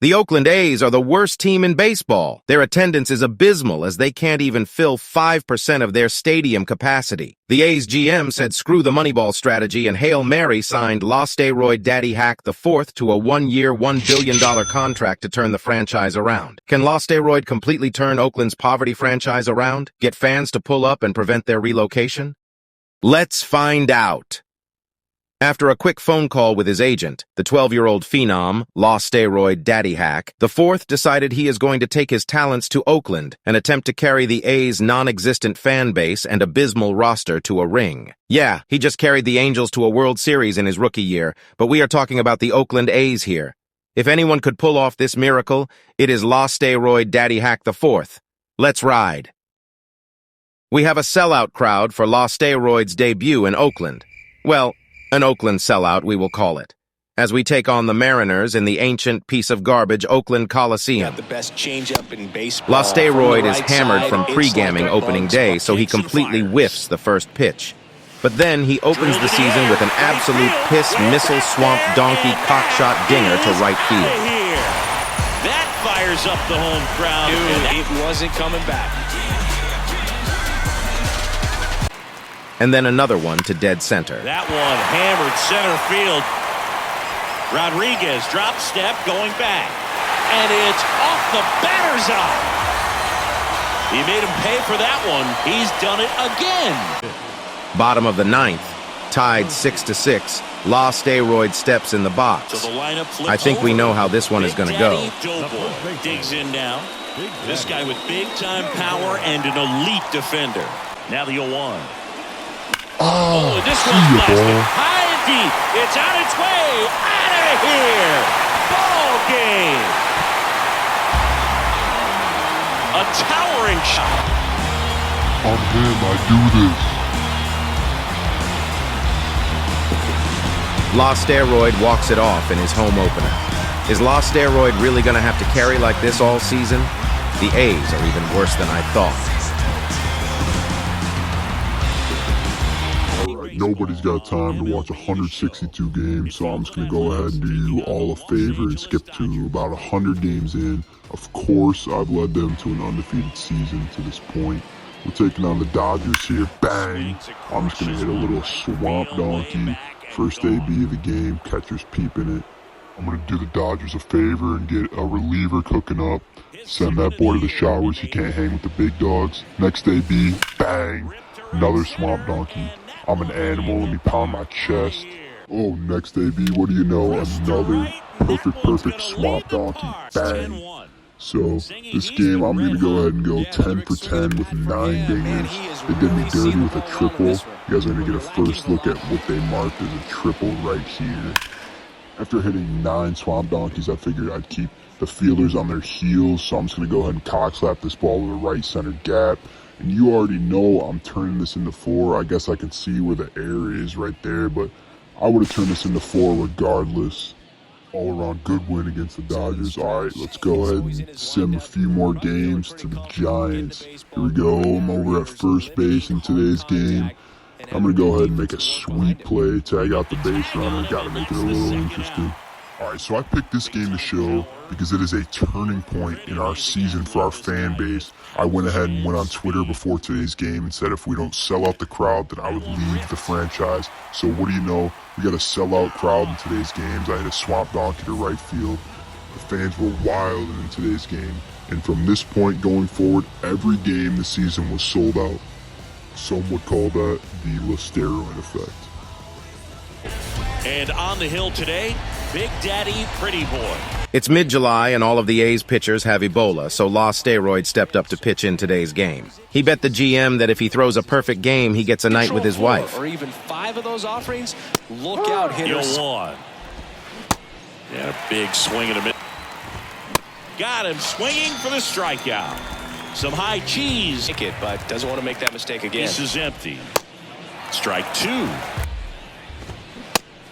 The Oakland A's are the worst team in baseball. Their attendance is abysmal as they can't even fill 5% of their stadium capacity. The A's GM said screw the Moneyball strategy and Hail Mary signed LaSteroid Daddy Hack IV to a one-year, $1 billion contract to turn the franchise around. Can LaSteroid completely turn Oakland's poverty franchise around? Get fans to pull up and prevent their relocation? Let's find out. After a quick phone call with his agent, the 12-year-old phenom, LaSteroid Daddy Hack IV, decided he is going to take his talents to Oakland and attempt to carry the A's non-existent fan base and abysmal roster to a ring. Yeah, he just carried the Angels to a World Series in his rookie year, but we are talking about the Oakland A's here. If anyone could pull off this miracle, it is LaSteroid Daddy Hack IV. Let's ride. We have a sellout crowd for LaSteroid's debut in Oakland. Well, an Oakland sellout, we will call it, as we take on the Mariners in the ancient piece of garbage Oakland Coliseum. Got the best changeup in baseball. LaSteroid is hammered from pre-gamming opening day, so he completely whiffs the first pitch. But then he opens the season with an absolute piss missile swamp donkey cockshot dinger to right field. That fires up the home crowd. Dude, it wasn't coming back. And then another one to dead center. That one hammered center field. Rodriguez drop step going back. And it's off the batter's eye. He made him pay for that one. He's done it again. Bottom of the ninth, tied 6-6. LaSteroid steps in the box. So the lineup flips I think we know how this one is going to go. Takeover digs in now. This guy with big-time power and an elite defender. Now the 0-1. Oh, this one's blasted. High and deep. It's on its way. Out of here. Ball game. A towering shot. I'm him. I do this. LaSteroid walks it off in his home opener. Is LaSteroid really going to have to carry like this all season? The A's are even worse than I thought. Nobody's got time to watch 162 games, so I'm just going to go ahead and do you all a favor and skip to about 100 games in. Of course, I've led them to an undefeated season to this point. We're taking on the Dodgers here. Bang! I'm just going to hit a little swamp donkey. First AB of the game, catcher's peeping it. I'm going to do the Dodgers a favor and get a reliever cooking up. Send that boy to the showers. He can't hang with the big dogs. Next AB, bang! Another swamp donkey. I'm an animal, let me pound my chest. Oh, next AB, what do you know? Another perfect swamp donkey. Bang. So, this game, I'm going to go ahead and go 10 for 10 with 9 dingers. They did me dirty with a triple. You guys are going to get a first look at what they marked as a triple right here. After hitting 9 swamp donkeys, I figured I'd keep the fielders on their heels. So I'm just going to go ahead and cock slap this ball to the right center gap. And you already know I'm turning this into 4. I guess I can see where the air is right there, but I would have turned this into 4 regardless. All around good win against the Dodgers. Alright, let's go ahead and sim a few more games to the Giants. Here we go. I'm over at first base in today's game. I'm going to go ahead and make a sweet play, tag out the base runner. Got to make it a little interesting. Alright, so I picked this game to show because it is a turning point in our season for our fan base. I went ahead and went on Twitter before today's game and said if we don't sell out the crowd, then I would leave the franchise. So what do you know? We got a sellout crowd in today's games. I had a swamp donkey to right field. The fans were wild in today's game. And from this point going forward, every game this season was sold out. Some would call that the LaSteroid effect. And on the hill today, Big Daddy Pretty Boy. It's mid-July and all of the A's pitchers have Ebola, so LaSteroid stepped up to pitch in today's game. He bet the GM that if he throws a perfect game, he gets a night with his wife. Or even 5 of those offerings. Look out, hitters. 0-1. Yeah, a big swing and a miss. Got him swinging for the strikeout. Some high cheese. But doesn't want to make that mistake again. This is empty. Strike 2.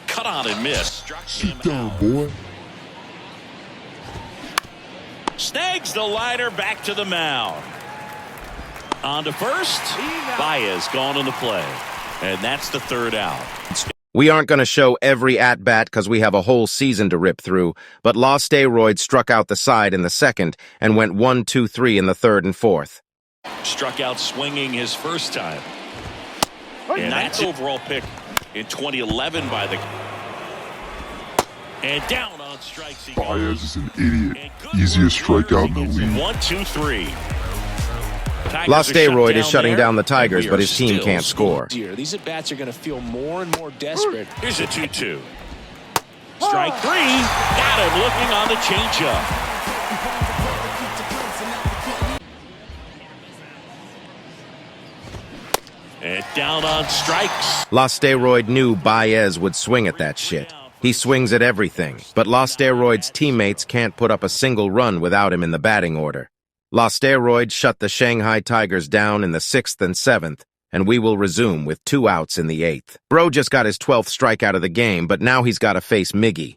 Cut on and miss. Sit down, boy. Snags the liner back to the mound. On to first. Baez gone on the play. And that's the 3rd out. We aren't going to show every at-bat because we have a whole season to rip through, but LaSteroid struck out the side in the second and went 1-2-3 in the third and fourth. Struck out swinging his first time. And that's overall pick in 2011 by the... And down on strikes. Baez is an idiot. Easiest strikeout in the league. 1, 2, 3. LaSteroid is shutting down the Tigers, but his team can't score. These at-bats are going to feel more and more desperate. Here's a 2-2. Strike 3. Got him looking on the changeup. And down on strikes. LaSteroid knew Baez would swing at that shit. He swings at everything, but LaSteroid's teammates can't put up a single run without him in the batting order. LaSteroid shut the Shanghai Tigers down in the 6th and 7th, and we will resume with 2 outs in the 8th. Bro just got his 12th strikeout of the game, but now he's got to face Miggy.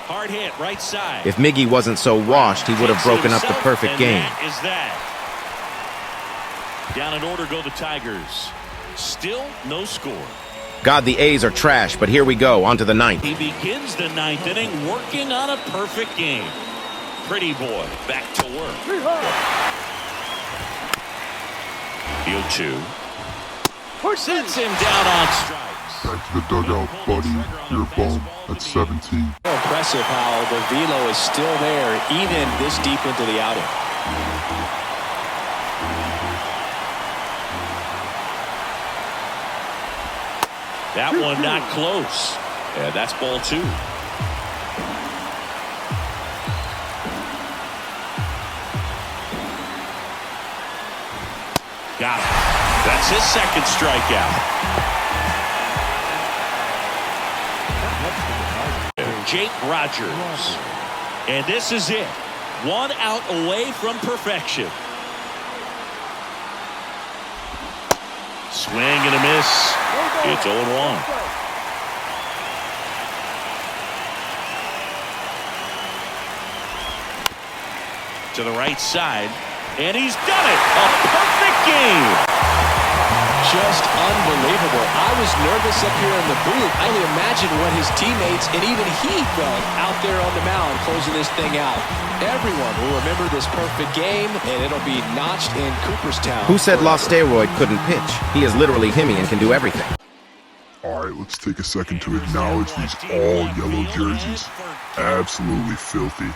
Hard hit, right side. If Miggy wasn't so washed, he would have broken up the perfect game. That is that. Down in order go the Tigers. Still no score. God, the A's are trash, but here we go, on to the 9th. He begins the 9th inning working on a perfect game. Pretty boy, back to work. Field 2. Sets him down on strikes. Back to the dugout, buddy. You're a bum. That's 17. Impressive how the velo is still there, even this deep into the outing. That one not close. Yeah, that's ball 2. Got it. That's his second strikeout. Jake Rogers. And this is it. 1 out away from perfection. Swing and a miss. It's 0-1. To the right side. And he's done it. A perfect game. Just unbelievable. I was nervous up here in the booth. I can imagine what his teammates and even he felt out there on the mound closing this thing out. Everyone will remember this perfect game, and it'll be notched in Cooperstown. Who said LaSteroid couldn't pitch? He is literally Himmy and can do everything. All right, let's take a second to acknowledge these all-yellow jerseys. Absolutely filthy.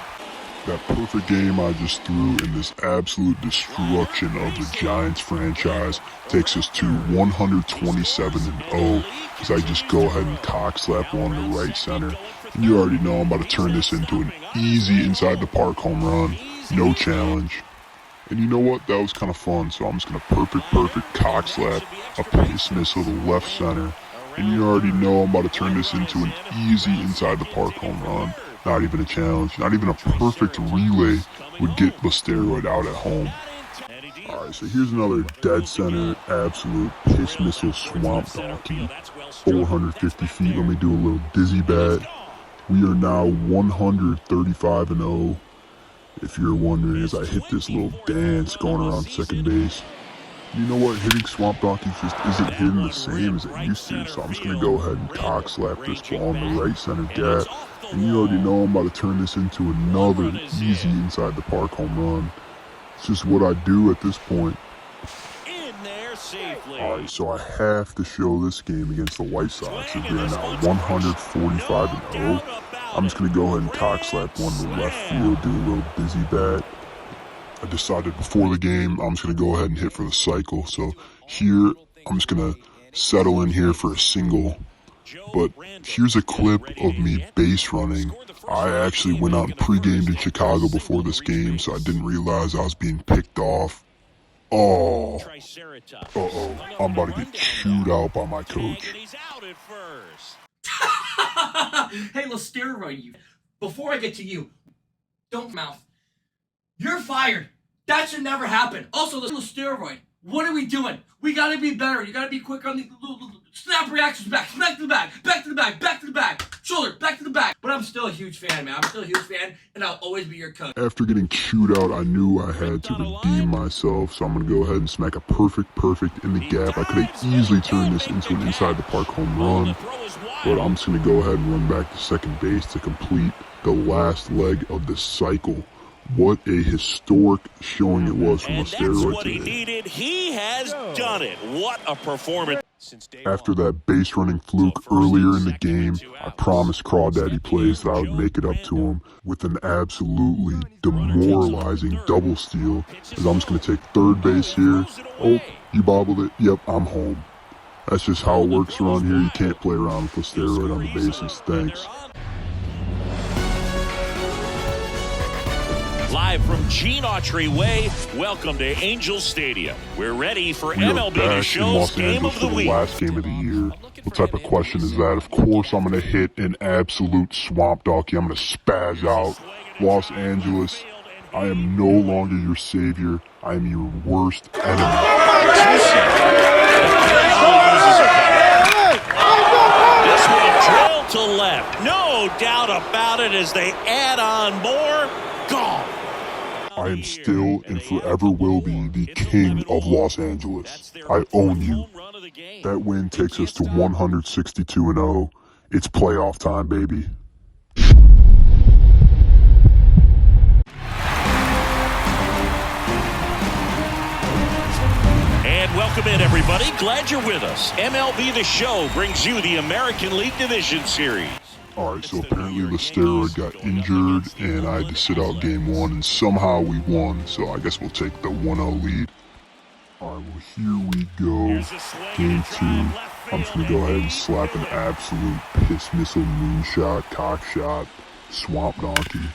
That perfect game I just threw in this absolute destruction of the Giants franchise takes us to 127-0 as I just go ahead and cock slap one to right center. And you already know I'm about to turn this into an easy inside the park home run. No challenge. And you know what? That was kind of fun. So I'm just going to perfect cock slap a pace missile to left center. And you already know I'm about to turn this into an easy inside the park home run. Not even a challenge. Not even a perfect relay would get LaSteroid out at home. Alright, so here's another dead center, absolute pitch missile swamp donkey. 450 feet. Let me do a little dizzy bat. We are now 135-0. If you're wondering, as I hit this little dance going around second base. You know what? Hitting swamp donkeys just isn't hitting the same as it used to. So I'm just going to go ahead and cock slap this ball in the right center gap. And you already know I'm about to turn this into another easy inside the park home run. It's just what I do at this point. Alright, so I have to show this game against the White Sox. As they're now 145-0. I'm just going to go ahead and cock slap one to left field, do a little dizzy bat. I decided before the game I'm just going to go ahead and hit for the cycle. So here, I'm just going to settle in here for a single. But here's a clip of me base running. I actually went out and pre-gamed in Chicago before this game, so I didn't realize I was being picked off. Oh, I'm about to get chewed out by my coach. Hey, LaSteroid, before I get to you, don't mouth. You're fired. That should never happen. Also, LaSteroid, what are we doing? We gotta be better. You gotta be quick on the... snap reactions back to the back, back to the back, back to the back, shoulder, back to the back. But I'm still a huge fan, man. I'm still a huge fan, and I'll always be your coach. After getting chewed out, I knew I had to redeem myself, so I'm going to go ahead and smack a perfect in the gap. I could have easily turned this into an inside the park home run, but I'm just going to go ahead and run back to second base to complete the last leg of the cycle. What a historic showing it was from LaSteroid today. Needed. He has done it. What a performance. After that base running fluke earlier in the game, I promised CrawDaddyPlays that I would make it up to him with an absolutely demoralizing double steal, as I'm just going to take third base here. Oh, you bobbled it. Yep, I'm home. That's just how it works around here. You can't play around with LaSteroid on the bases. Thanks. Live from Gene Autry Way, welcome to Angel Stadium. We're ready for MLB The Show's Game of the Week. Last game of the year. What type of question is that? Of course, I'm going to hit an absolute swamp donkey. I'm going to spaz out. Los Angeles, I am no longer your savior. I am your worst enemy. This will drill to left. No doubt about it as they add on more. Gone. I am still and forever will be the king of Los Angeles. I own you. That win takes us to 162-0. It's playoff time, baby. And welcome in, everybody. Glad you're with us. MLB The Show brings you the American League Division Series. Alright, so apparently LaSteroid got injured and I had to sit out game one, and somehow we won, so I guess we'll take the 1-0 lead. Alright, well here we go. Game two. I'm just going to go ahead and slap an absolute piss missile moonshot, cock shot, swamp donkey.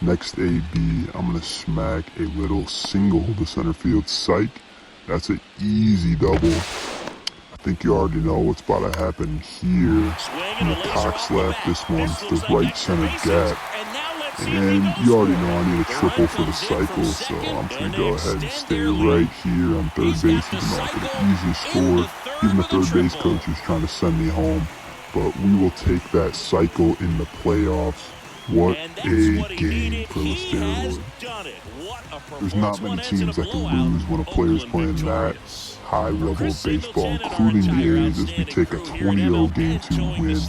Next AB, I'm going to smack a little single to center field. Psych. That's an easy double. I think you already know what's about to happen here. I'm going to cock slap this one to the right center gap. And you already know I need a triple for the cycle, so I'm just going to go ahead and stay right here on third base, even though I could have easily scored. Even the third base coach is trying to send me home. But we will take that cycle in the playoffs. What a game for LaSteroid. There's not many teams that can lose when a player's playing that high level of baseball, including the A's, as we take a 20-0 Game 2 win.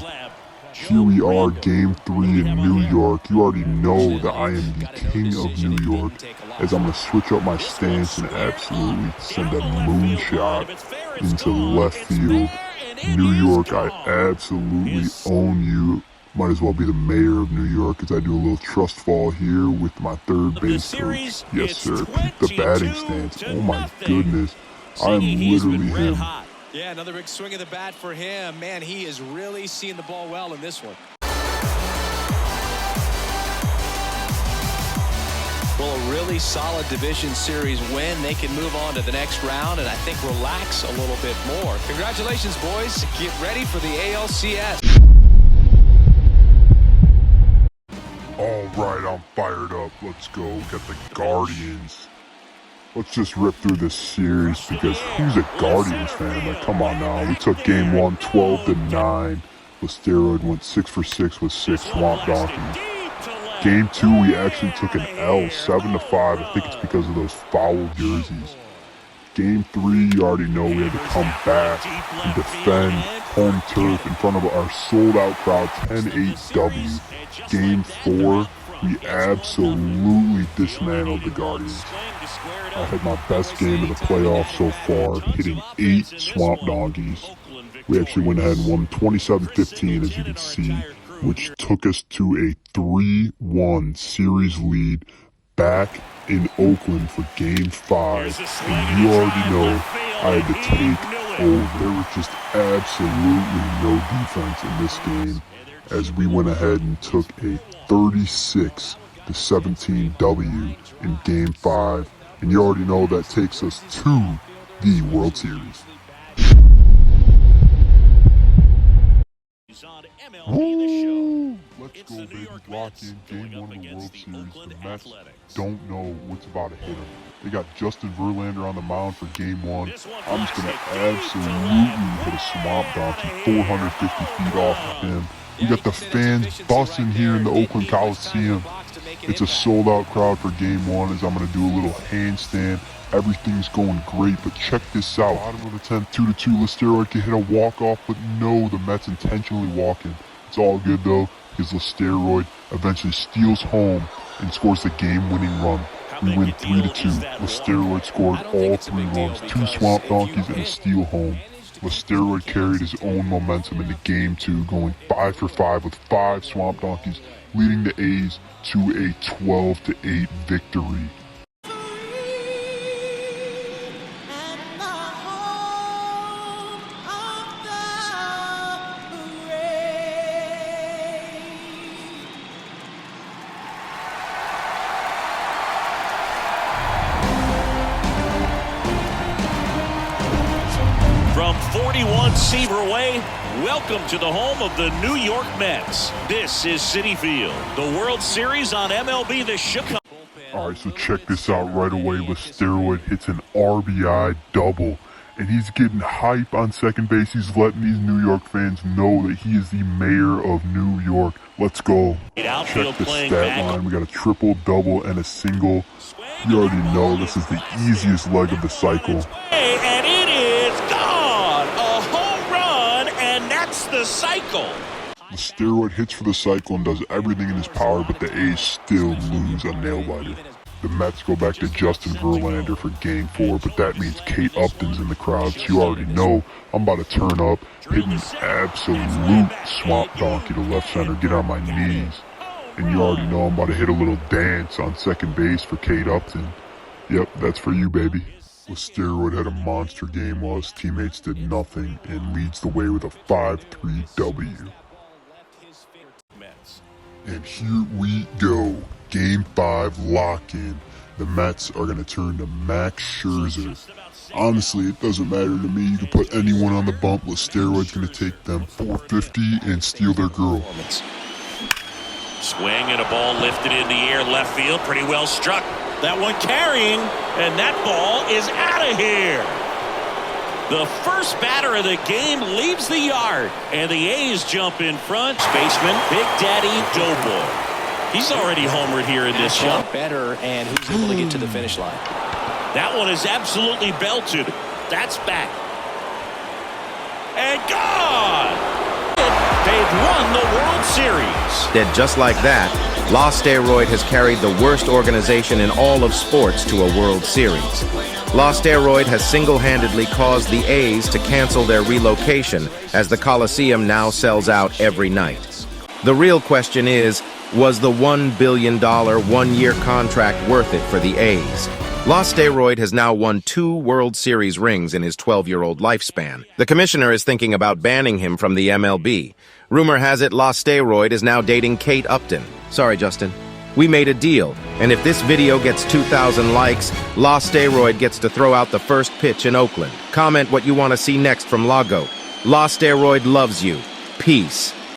Here we are, Game 3 in New York. You already know that I am the king of New York, as I'm going to switch up my stance and absolutely send a moonshot into left field. New York, I absolutely own you. Might as well be the mayor of New York, as I do a little trust fall here with my third base coach. Yes, sir. Peep the batting stance. Oh my goodness. I am literally him. Yeah, another big swing of the bat for him. Man, he is really seeing the ball well in this one. Well, a really solid division series win. They can move on to the next round and I think relax a little bit more. Congratulations, boys. Get ready for the ALCS. All right, I'm fired up. Let's go. We got the Guardians. Let's just rip through this series, because who's a Guardians fan? Like, come on now. We took game 1 12-9. LaSteroid went 6 for 6 with 6 swamp donkeys. Game 2, we actually took an L 7-5. I think it's because of those foul jerseys. Game 3, you already know we had to come back and defend home turf in front of our sold-out crowd, 10-8 W. Game 4, we absolutely dismantled the Guardians. I had my best game of the playoffs so far, hitting 8 swamp donkeys. We actually went ahead and won 27-15, as you can see, which took us to a 3-1 series lead back in Oakland for Game 5. And you already know I had to take over. There was just absolutely no defense in this game, as we went ahead and took a 36-17 W in Game 5. And you already know that takes us to the World Series. Woo! Let's It's the New baby. York Lock Mets in going game up 1 of the against World the Series. Oakland The Mets Athletics. don't know what's about to hit them. They got Justin Verlander on the mound for game 1. I'm just going to absolutely hit a swamp donkey 450 feet off of him. We got the fans busting here in the Oakland Coliseum. It's a sold-out crowd for game 1 as I'm going to do a little handstand. Everything's going great, but check this out. Bottom of the 10th, 2-2, LaSteroid can hit a walk-off, but no, the Mets intentionally walking. It's all good though, because LaSteroid eventually steals home and scores the game-winning run. We win 3-2. LaSteroid scored all 3 runs, 2 swamp donkeys and a steal home. LaSteroid carried his own momentum into game 2, going 5 for 5 with 5 swamp donkeys, leading the A's to a 12-8 victory. From 41 Seaver Way, welcome to the home of the New York Mets. This is Citi Field, the World Series on MLB The Chicago. Alright, so check this out right away. LaSteroid hits an RBI double, and he's getting hype on second base. He's letting these New York fans know that he is the mayor of New York. Let's go. Check the stat line. We got a triple, double, and a single. You already know this is the easiest leg of the cycle. And it is gone. A home run, and that's the cycle. LaSteroid hits for the cycle and does everything in his power, but the A's still lose a nail-biter. The Mets go back to Justin Verlander for game 4, but that means Kate Upton's in the crowd, so you already know I'm about to turn up, hitting an absolute swamp donkey to left center, get on my knees. And you already know I'm about to hit a little dance on second base for Kate Upton. Yep, that's for you, baby. LaSteroid had a monster game while his teammates did nothing and leads the way with a 5-3 W. And here we go. Game 5 lock-in. The Mets are going to turn to Max Scherzer. Honestly, it doesn't matter to me. You can put anyone on the bump. LaSteroid's going to take them 450 and steal their girl. Swing and a ball lifted in the air, left field, pretty well struck. That one carrying, and that ball is out of here. The first batter of the game leaves the yard, and the A's jump in front. Baseman, Big Daddy Doughboy. He's already homered here in this shot. Better, and who's able to get to the finish line. That one is absolutely belted. That's back. And gone! They've won the World Series. Dead just like that, LaSteroid has carried the worst organization in all of sports to a World Series. LaSteroid has single-handedly caused the A's to cancel their relocation as the Coliseum now sells out every night. The real question is, was the $1 billion one-year contract worth it for the A's? LaSteroid has now won 2 World Series rings in his 12-year-old lifespan. The commissioner is thinking about banning him from the MLB. Rumor has it LaSteroid is now dating Kate Upton. Sorry, Justin. We made a deal, and if this video gets 2,000 likes, LaSteroid gets to throw out the first pitch in Oakland. Comment what you want to see next from LaGoat. LaSteroid loves you. Peace.